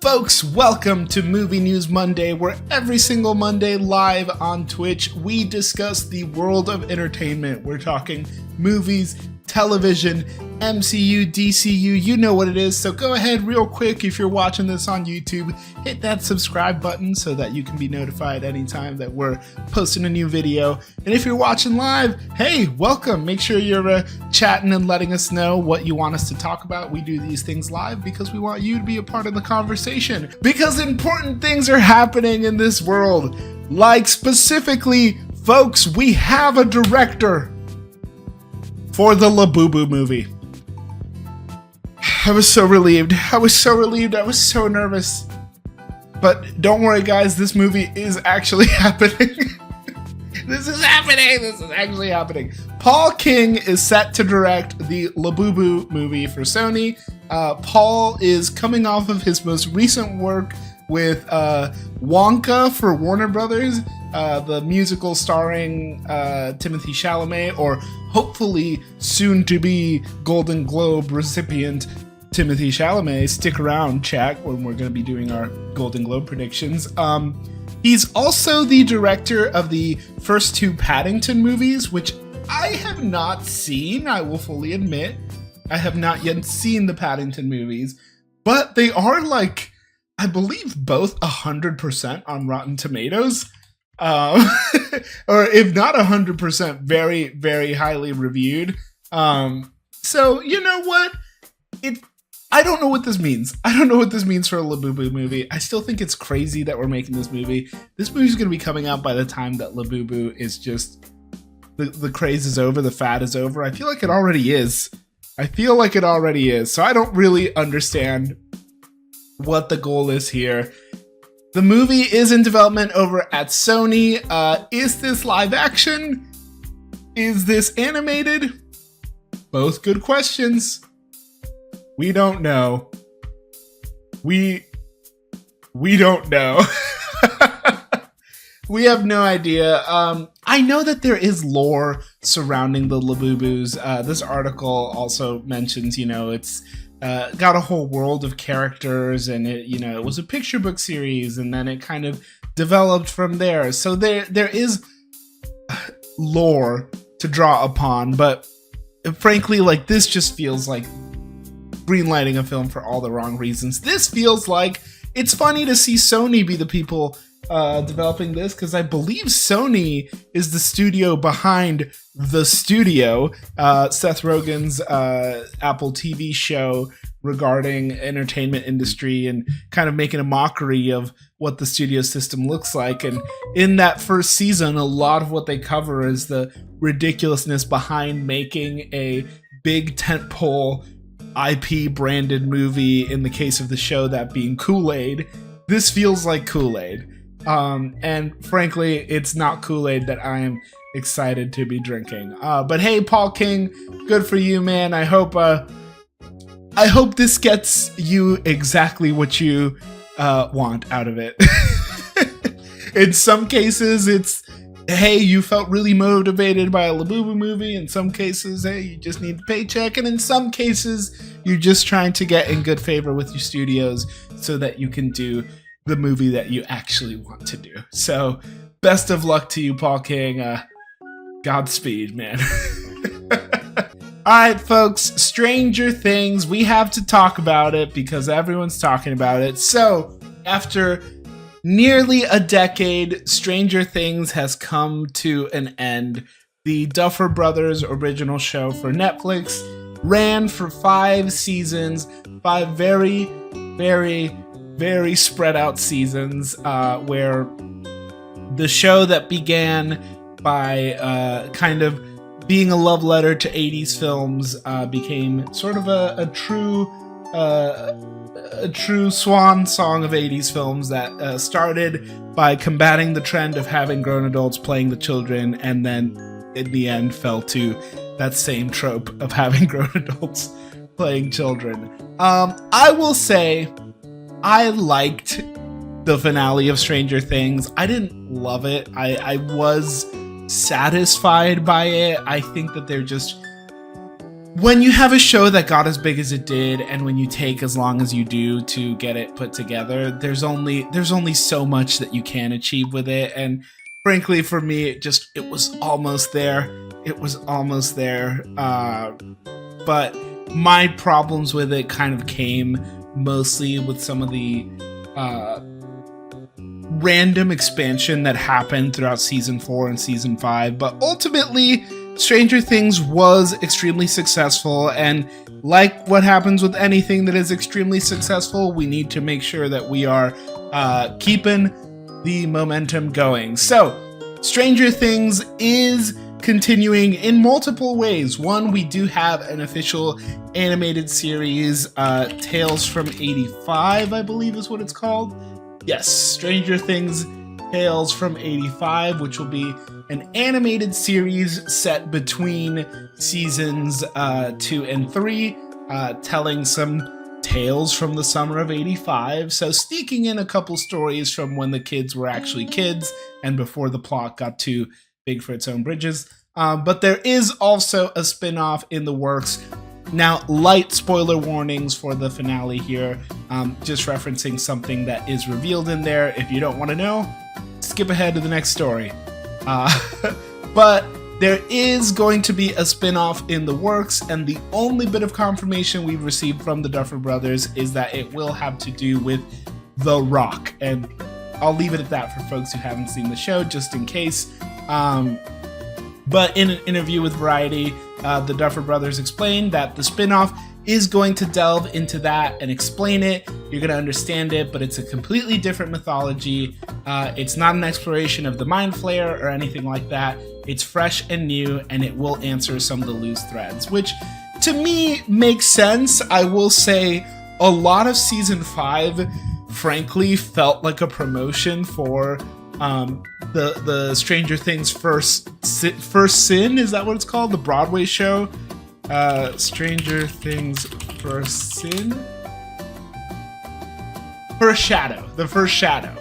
folks, welcome to Movie News Monday, where every single Monday live on Twitch, we discuss the world of entertainment. We're talking movies, television, MCU, DCU, you know what it is. So go ahead real quick, if you're watching this on YouTube, hit that subscribe button so that you can be notified anytime that we're posting a new video. And if you're watching live, hey, welcome. Make sure you're chatting and letting us know what you want us to talk about. We do these things live because we want you to be a part of the conversation, because important things are happening in this world. Like specifically, folks, we have a director for the Labubu movie. I was so relieved. I was so nervous. But don't worry, guys, this movie is actually happening. This is actually happening. Paul King is set to direct the Labubu movie for Sony. Paul is coming off of his most recent work with Wonka for Warner Brothers, the musical starring Timothée Chalamet, or hopefully soon to be Golden Globe recipient Timothée Chalamet. Stick around, chat, when we're going to be doing our Golden Globe predictions. He's also the director of the first two Paddington movies, which I have not seen. I will fully admit, I have not yet seen the Paddington movies, but they are, like, I believe both 100% on Rotten Tomatoes. Or if not 100%, very, very highly reviewed. So you know what? I don't know what this means. I don't know what this means for a Labubu movie. I still think it's crazy that we're making this movie. This movie's going to be coming out by the time that Labubu is just, the craze is over, the fad is over. I feel like it already is. So I don't really understand what the goal is here. The movie is in development over at Sony. Is this live action? Is this animated? Both good questions. We don't know. We don't know. We have no idea. I know that there is lore surrounding the Labubus. This article also mentions, it's got a whole world of characters, and it was a picture book series, and then it kind of developed from there. So there is lore to draw upon, but frankly, like, this just feels like greenlighting a film for all the wrong reasons. This feels like, it's funny to see Sony be the people developing this, because I believe Sony is the studio behind The Studio, Seth Rogen's Apple TV show regarding entertainment industry, and kind of making a mockery of what the studio system looks like. And in that first season, a lot of what they cover is the ridiculousness behind making a big tentpole IP branded movie, in the case of the show that being Kool-Aid. This feels like Kool-Aid. And frankly, it's not Kool-Aid that I am excited to be drinking. But hey, Paul King, good for you, man. I hope this gets you exactly what you want out of it. In some cases, it's, hey, you felt really motivated by a Labubu movie. In some cases, hey, you just need the paycheck. And in some cases, you're just trying to get in good favor with your studios so that you can do the movie that you actually want to do. So best of luck to you, Paul King. Godspeed, man. All right, folks, Stranger Things. We have to talk about it because everyone's talking about it. So after nearly a decade, Stranger Things has come to an end. The Duffer Brothers original show for Netflix ran for 5 seasons, 5 very, very, very spread out seasons, where the show that began by kind of being a love letter to 80s films became sort of a true swan song of 80s films that started by combating the trend of having grown adults playing the children, and then in the end fell to that same trope of having grown adults playing children. I will say I liked the finale of Stranger Things. I didn't love it. I was satisfied by it. I think that they're just when you have a show that got as big as it did, and when you take as long as you do to get it put together, there's only so much that you can achieve with it. And frankly, for me, it was almost there. It was almost there. But my problems with it kind of came mostly with some of the random expansion that happened throughout season 4 and season 5. But ultimately, Stranger Things was extremely successful, and like what happens with anything that is extremely successful, we need to make sure that we are keeping the momentum going. So, Stranger Things is continuing in multiple ways. One, we do have an official animated series, Tales from 85, I believe is what it's called. Yes, Stranger Things Tales from 85, which will be an animated series set between seasons 2 and 3, telling some tales from the summer of 85. So sneaking in a couple stories from when the kids were actually kids and before the plot got too big for its own bridges. But there is also a spin-off in the works. Now, light spoiler warnings for the finale here, just referencing something that is revealed in there. If you don't want to know, skip ahead to the next story. But there is going to be a spin-off in the works, and the only bit of confirmation we've received from the Duffer Brothers is that it will have to do with The Rock. And I'll leave it at that for folks who haven't seen the show, just in case. But in an interview with Variety, the Duffer Brothers explained that the spin-off is going to delve into that and explain it. You're going to understand it, but it's a completely different mythology. It's not an exploration of the Mind Flayer or anything like that. It's fresh and new, and it will answer some of the loose threads, which to me makes sense. I will say a lot of season 5, frankly, felt like a promotion for the Stranger Things First Sin, is that what it's called? The Broadway show? Stranger Things First Sin? First Shadow. The First Shadow.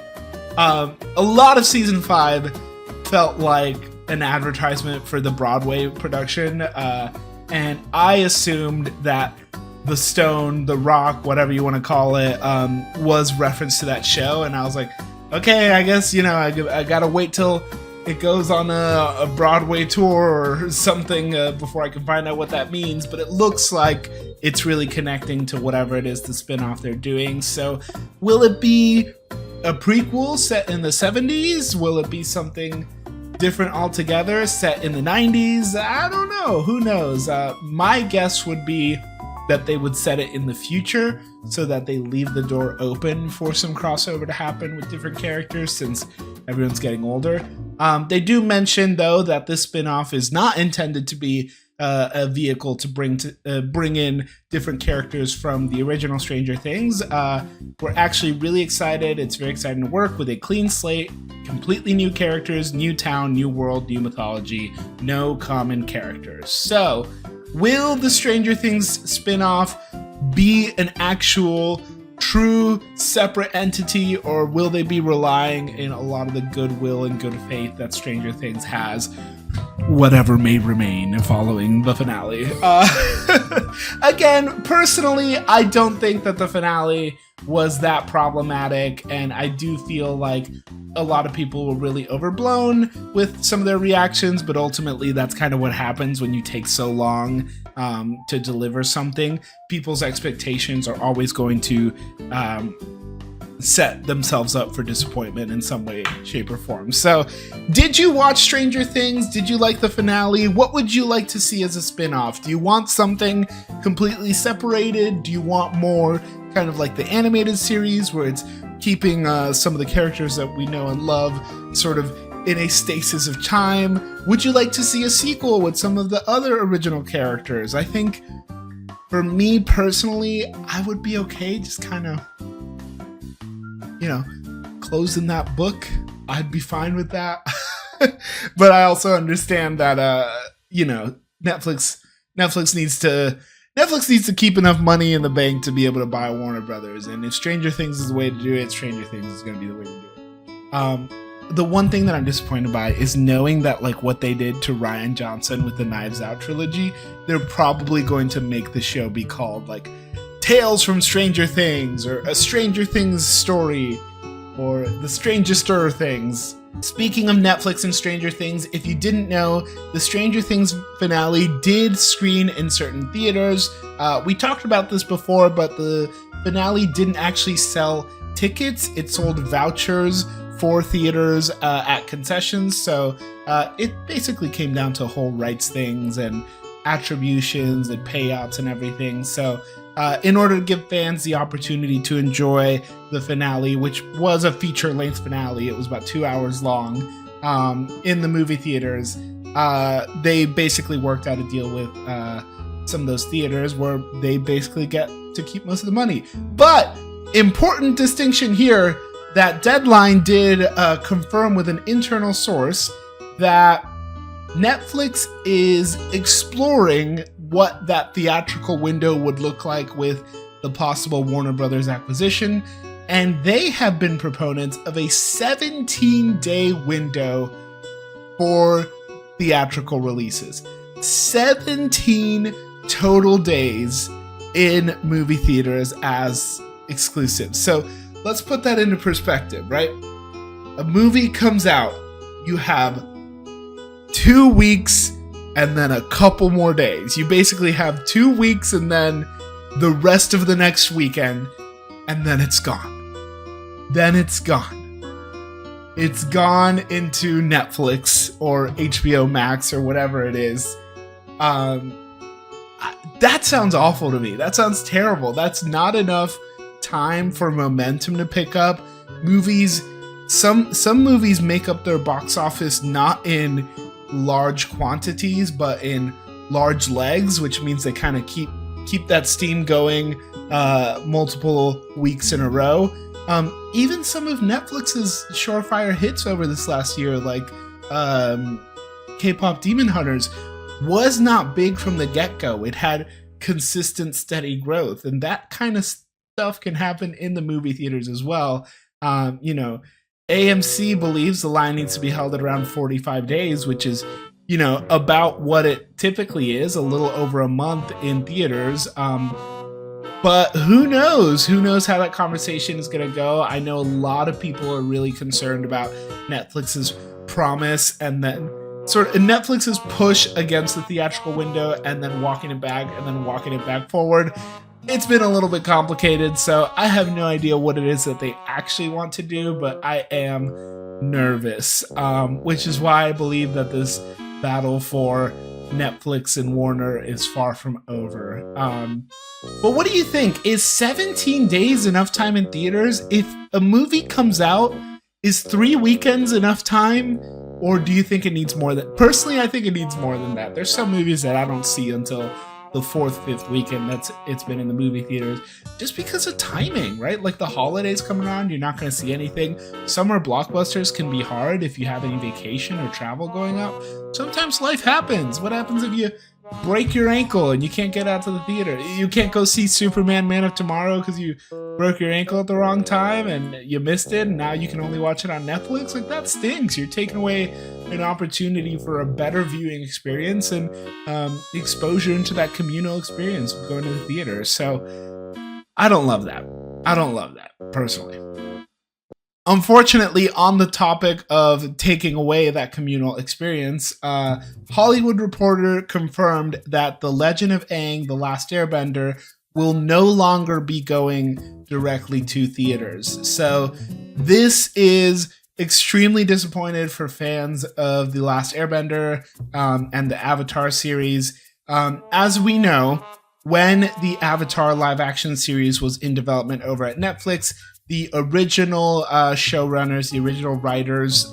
A lot of season 5 felt like an advertisement for the Broadway production, and I assumed that the stone, the rock, whatever you want to call it, was reference to that show, and I was like, okay, I guess, I gotta wait till it goes on a Broadway tour or something before I can find out what that means, but it looks like it's really connecting to whatever it is the spin-off they're doing. So will it be a prequel set in the 70s? Will it be something different altogether set in the 90s? I don't know. Who knows? My guess would be that they would set it in the future so that they leave the door open for some crossover to happen with different characters since everyone's getting older. They do mention, though, that this spin-off is not intended to be a vehicle to bring in different characters from the original Stranger Things. We're actually really excited. It's very exciting to work with a clean slate, completely new characters, new town, new world, new mythology, no common characters. So, will the Stranger Things spin-off be an actual, true, separate entity, or will they be relying in a lot of the goodwill and good faith that Stranger Things has, whatever may remain following the finale? Again, personally, I don't think that the finale was that problematic, and I do feel like a lot of people were really overblown with some of their reactions, but ultimately that's kind of what happens when you take so long to deliver something. People's expectations are always going to set themselves up for disappointment in some way, shape, or form. So, did you watch Stranger Things? Did you like the finale? What would you like to see as a spin-off? Do you want something completely separated? Do you want more kind of like the animated series where it's keeping some of the characters that we know and love sort of in a stasis of time? Would you like to see a sequel with some of the other original characters? I think for me personally, I would be okay just kind of, closing that book. I'd be fine with that. But I also understand that, Netflix needs to keep enough money in the bank to be able to buy Warner Brothers. And if Stranger Things is the way to do it, Stranger Things is going to be the way to do it. the one thing that I'm disappointed by is knowing that like what they did to Rian Johnson with the Knives Out trilogy, they're probably going to make the show be called like Tales from Stranger Things or A Stranger Things Story or The Strangester Things. Speaking of Netflix and Stranger Things, if you didn't know, the Stranger Things finale did screen in certain theaters. We talked about this before, but the finale didn't actually sell tickets. It sold vouchers for theaters at concessions. So it basically came down to whole rights things and attributions and payouts and everything. So in order to give fans the opportunity to enjoy the finale, which was a feature-length finale, it was about 2 hours long, in the movie theaters, they basically worked out a deal with some of those theaters where they basically get to keep most of the money. But important distinction here, that Deadline did confirm with an internal source that Netflix is exploring what that theatrical window would look like with the possible Warner Brothers acquisition, and they have been proponents of a 17-day window for theatrical releases. 17 total days in movie theaters as exclusives. So let's put that into perspective, right? A movie comes out, you have 2 weeks and then a couple more days. You basically have 2 weeks and then the rest of the next weekend, and then it's gone. Then it's gone. It's gone into Netflix or HBO Max or whatever it is. That sounds awful to me. That sounds terrible. That's not enough time for momentum to pick up. Movies, some movies make up their box office not in large quantities but in large legs, which means they kind of keep that steam going multiple weeks in a row. Even some of Netflix's surefire hits over this last year, like K-pop Demon Hunters, was not big from the get-go. It had consistent, steady growth, and that kind of stuff can happen in the movie theaters as well. AMC believes the line needs to be held at around 45 days, which is, about what it typically is, a little over a month in theaters. But who knows? Who knows how that conversation is going to go? I know a lot of people are really concerned about Netflix's promise and then sort of Netflix's push against the theatrical window and then walking it back forward. It's been a little bit complicated, so I have no idea what it is that they actually want to do, but I am nervous, which is why I believe that this battle for Netflix and Warner is far from over. But what do you think? Is 17 days enough time in theaters? If a movie comes out, is 3 weekends enough time? Or do you think it needs more than... Personally, I think it needs more than that. There's some movies that I don't see until the 4th, 5th weekend it's been in the movie theaters, just because of timing, right? Like the holidays come around, you're not going to see anything. Summer blockbusters can be hard if you have any vacation or travel going up. Sometimes life happens. What happens if you break your ankle and you can't get out to the theater? You can't go see Superman Man of Tomorrow because you broke your ankle at the wrong time and you missed it, and now you can only watch it on Netflix. Like, that stinks. You're taking away an opportunity for a better viewing experience and exposure into that communal experience of going to the theater. So I don't love that. I don't love that, personally. Unfortunately, on the topic of taking away that communal experience, Hollywood Reporter confirmed that The Legend of Aang, The Last Airbender, will no longer be going directly to theaters. So this is extremely disappointed for fans of The Last Airbender and the Avatar series. As we know, when the Avatar live-action series was in development over at Netflix, the original showrunners, the original writers,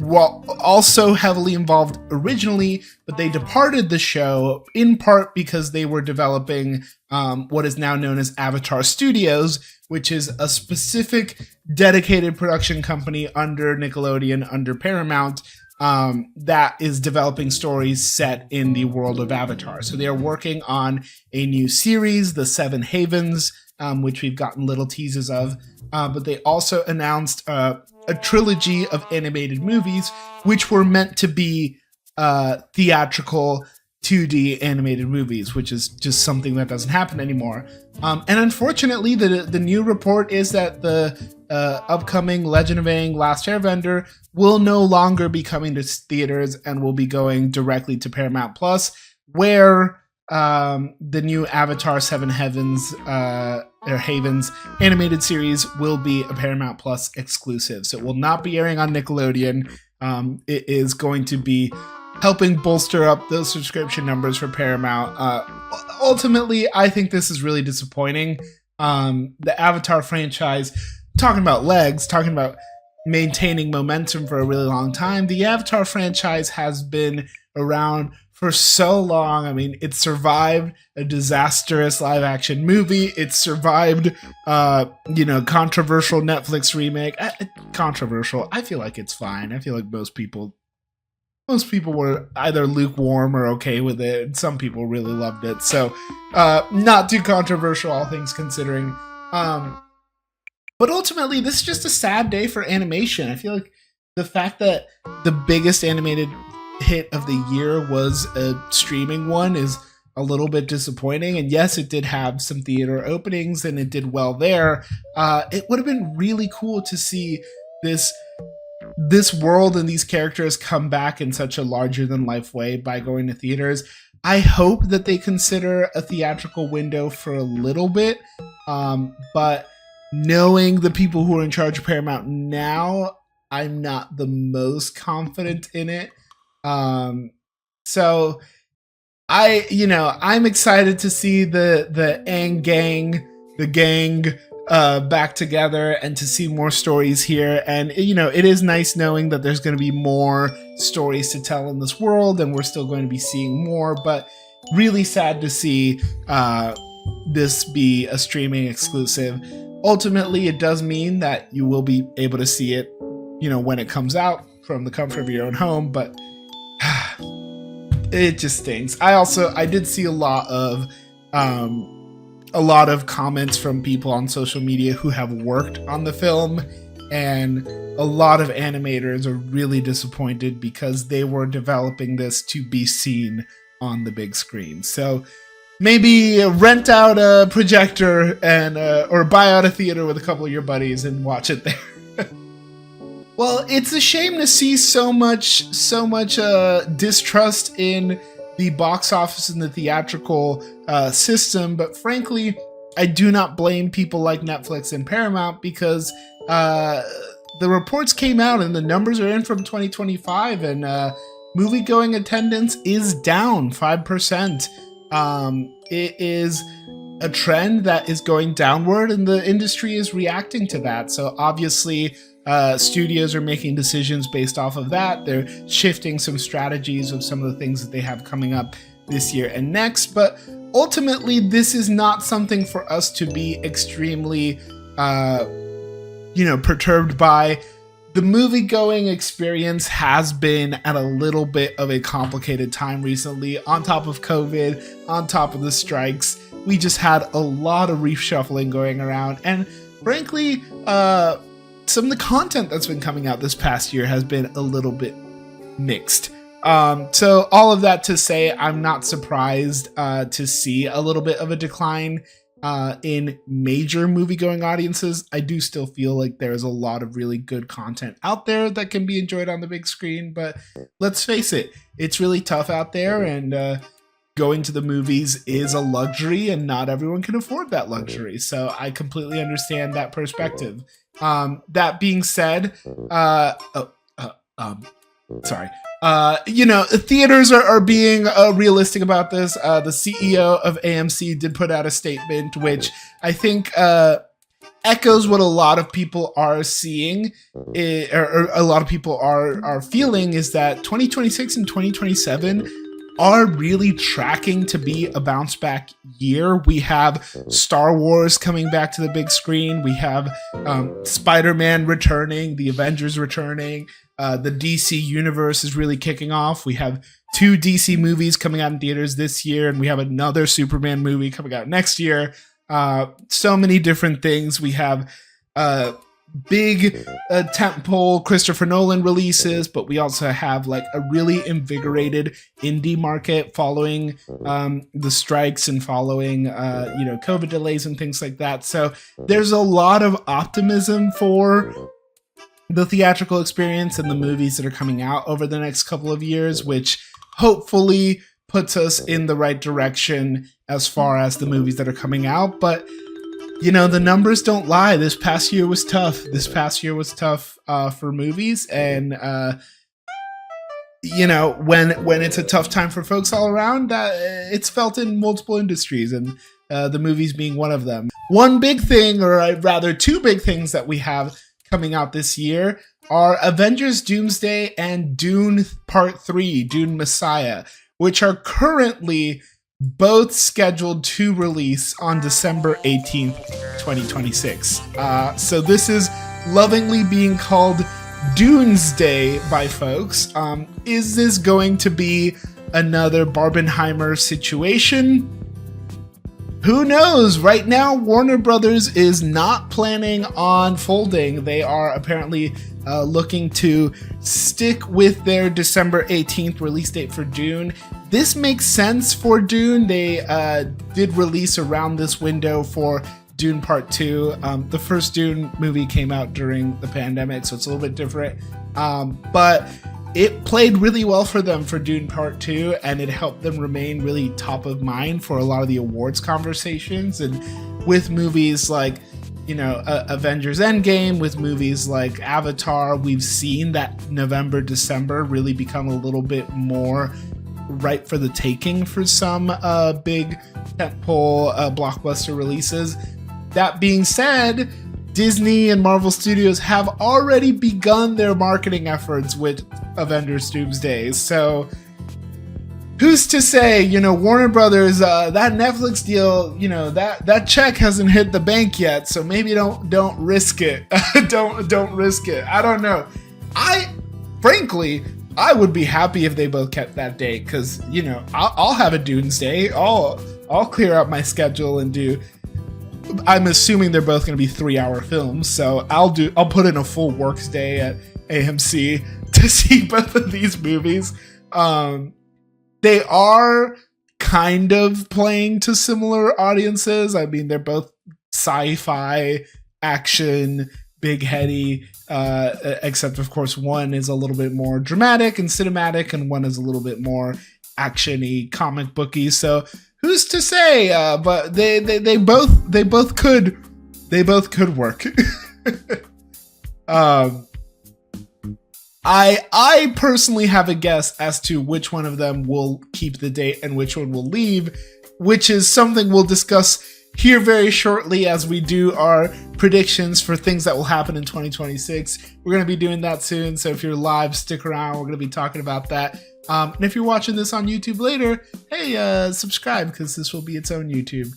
were also heavily involved originally, but they departed the show in part because they were developing what is now known as Avatar Studios, which is a specific dedicated production company under Nickelodeon, under Paramount, that is developing stories set in the world of Avatar. So they are working on a new series, The Seven Havens, which we've gotten little teases of. But they also announced a trilogy of animated movies, which were meant to be theatrical 2D animated movies, which is just something that doesn't happen anymore. And unfortunately, the new report is that the upcoming Legend of Aang Last Airbender will no longer be coming to theaters and will be going directly to Paramount Plus, where the new Avatar Seven Heavens or Havens animated series will be a Paramount Plus exclusive. So it will not be airing on Nickelodeon. It is going to be helping bolster up those subscription numbers for Paramount. Ultimately, I think this is really disappointing. The Avatar franchise, talking about legs, talking about maintaining momentum for a really long time, the Avatar franchise has been around for so long. I mean, it survived a disastrous live action movie. It survived, controversial Netflix remake. Controversial. I feel like it's fine. I feel like most people were either lukewarm or okay with it, and some people really loved it. So, not too controversial, all things considering. But ultimately, this is just a sad day for animation. I feel like the fact that the biggest animated hit of the year was a streaming one is a little bit disappointing. And yes, it did have some theater openings and it did well there. It would have been really cool to see this world and these characters come back in such a larger than life way by going to theaters. I hope that they consider a theatrical window for a little bit, but knowing the people who are in charge of Paramount now, I'm not the most confident in it. So I'm excited to see the Aang gang, back together and to see more stories here. And, it is nice knowing that there's going to be more stories to tell in this world and we're still going to be seeing more, but really sad to see this be a streaming exclusive. Ultimately, it does mean that you will be able to see it, when it comes out from the comfort of your own home, but it just stinks. I did see a lot of comments from people on social media who have worked on the film, and a lot of animators are really disappointed because they were developing this to be seen on the big screen. So maybe rent out a projector and or buy out a theater with a couple of your buddies and watch it there. Well, it's a shame to see so much distrust in the box office and the theatrical system, but frankly, I do not blame people like Netflix and Paramount because the reports came out and the numbers are in from 2025, and movie-going attendance is down 5%. It is a trend that is going downward, and the industry is reacting to that. So obviously, studios are making decisions based off of that. They're shifting some strategies of some of the things that they have coming up this year and next. But ultimately, this is not something for us to be extremely, perturbed by. The movie-going experience has been at a little bit of a complicated time recently. On top of COVID, on top of the strikes, we just had a lot of reshuffling going around. And frankly, some of the content that's been coming out this past year has been a little bit mixed. So all of that to say, I'm not surprised to see a little bit of a decline in major movie-going audiences. I do still feel like there's a lot of really good content out there that can be enjoyed on the big screen, but let's face it, it's really tough out there, and going to the movies is a luxury, and not everyone can afford that luxury. So I completely understand that perspective. That being said, sorry. Theaters are being realistic about this. The CEO of AMC did put out a statement, which I think echoes what a lot of people are seeing, or a lot of people are feeling, is that 2026 and 2027 are really tracking to be a bounce back year. We have Star Wars coming back to the big screen. We have Spider-Man returning, the Avengers returning. The DC universe is really kicking off. We have 2 DC movies coming out in theaters this year, and we have another Superman movie coming out next year. So many different things. We have big tentpole Christopher Nolan releases, but we also have like a really invigorated indie market following the strikes and following COVID delays and things like that. So there's a lot of optimism for the theatrical experience and the movies that are coming out over the next couple of years, which hopefully puts us in the right direction as far as the movies that are coming out. But the numbers don't lie. This past year was tough. For movies, and when it's a tough time for folks all around, it's felt in multiple industries, and the movies being one of them. One big thing, or rather two big things that we have coming out this year are Avengers Doomsday and Dune Part 3, Dune Messiah, which are currently both scheduled to release on December 18th, 2026. So this is lovingly being called DUNESDAY by folks. Is this going to be another Barbenheimer situation? Who knows? Right now, Warner Brothers is not planning on folding. They are apparently looking to stick with their December 18th release date for Dune. This makes sense for Dune. They did release around this window for Dune Part 2. The first Dune movie came out during the pandemic, so it's a little bit different. But it played really well for them for Dune Part 2, and it helped them remain really top of mind for a lot of the awards conversations. And with movies like, Avengers Endgame, with movies like Avatar, we've seen that November, December really become a little bit more ripe for the taking for some big tentpole blockbuster releases. That being said, Disney and Marvel Studios have already begun their marketing efforts with Avengers Doomsday. So who's to say, Warner Brothers, that Netflix deal, that check hasn't hit the bank yet. So maybe don't risk it. don't risk it. I don't know. Frankly, I would be happy if they both kept that date, because I'll have a Doomsday. I'll clear up my schedule and do. I'm assuming they're both going to be 3-hour films, so I'll put in a full works day at AMC to see both of these movies. They are kind of playing to similar audiences. I mean, they're both sci-fi, action, big heady, except of course one is a little bit more dramatic and cinematic, and one is a little bit more action-y, comic booky. So who's to say? But they both could work. I personally have a guess as to which one of them will keep the date and which one will leave, which is something we'll discuss here very shortly as we do our predictions for things that will happen in 2026. We're going to be doing that soon, so if you're live, stick around. We're going to be talking about that. And if you're watching this on YouTube later, hey, subscribe, because this will be its own YouTube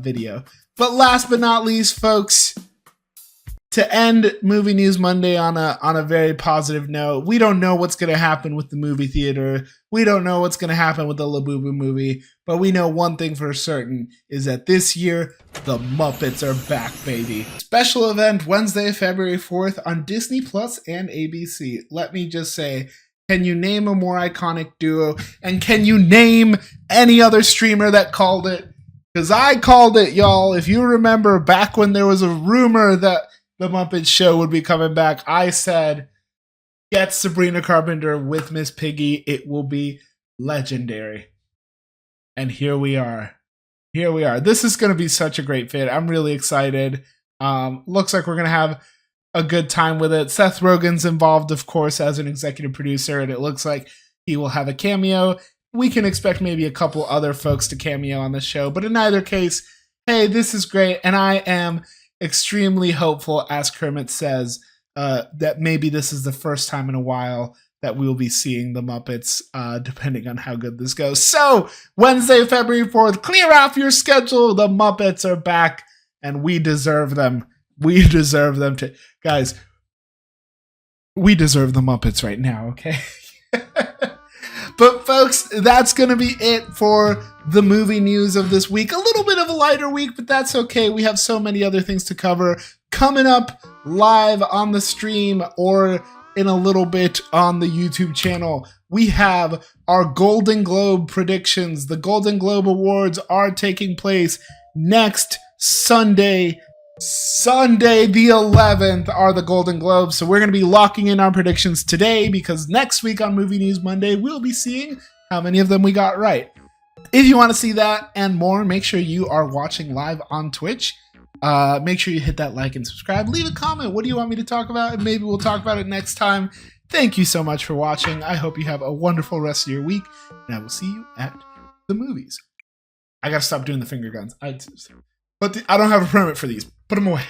video. But last but not least, folks, to end Movie News Monday on a very positive note, we don't know what's going to happen with the movie theater. We don't know what's going to happen with the Labubu movie, but we know one thing for certain is that this year, the Muppets are back, baby. Special event Wednesday, February 4th on Disney Plus and ABC. Let me just say, can you name a more iconic duo? And can you name any other streamer that called it? Because I called it, y'all. If you remember back when there was a rumor that the Muppets show would be coming back, I said, get Sabrina Carpenter with Miss Piggy. It will be legendary. And here we are. This is going to be such a great fit. I'm really excited. Looks like we're going to have a good time with it. Seth Rogen's involved, of course, as an executive producer, and it looks like he will have a cameo. We can expect maybe a couple other folks to cameo on the show, but in either case, hey, this is great, and I am extremely hopeful, as Kermit says, that maybe this is the first time in a while that we will be seeing the Muppets, depending on how good this goes. So, Wednesday, February 4th, clear off your schedule. The Muppets are back, and we deserve them. We deserve them to... Guys, we deserve the Muppets right now, okay? But folks, that's going to be it for the movie news of this week. A little bit of a lighter week, but that's okay. We have so many other things to cover coming up live on the stream or in a little bit on the YouTube channel. We have our Golden Globe predictions. The Golden Globe Awards are taking place next Sunday. Sunday the 11th are the Golden Globes. So we're going to be locking in our predictions today because next week on Movie News Monday, we'll be seeing how many of them we got right. If you want to see that and more, make sure you are watching live on Twitch. Make sure you hit that like and subscribe. Leave a comment. What do you want me to talk about? And maybe we'll talk about it next time. Thank you so much for watching. I hope you have a wonderful rest of your week, and I will see you at the movies. I gotta stop doing the finger guns. But I don't have a permit for these. Put them away.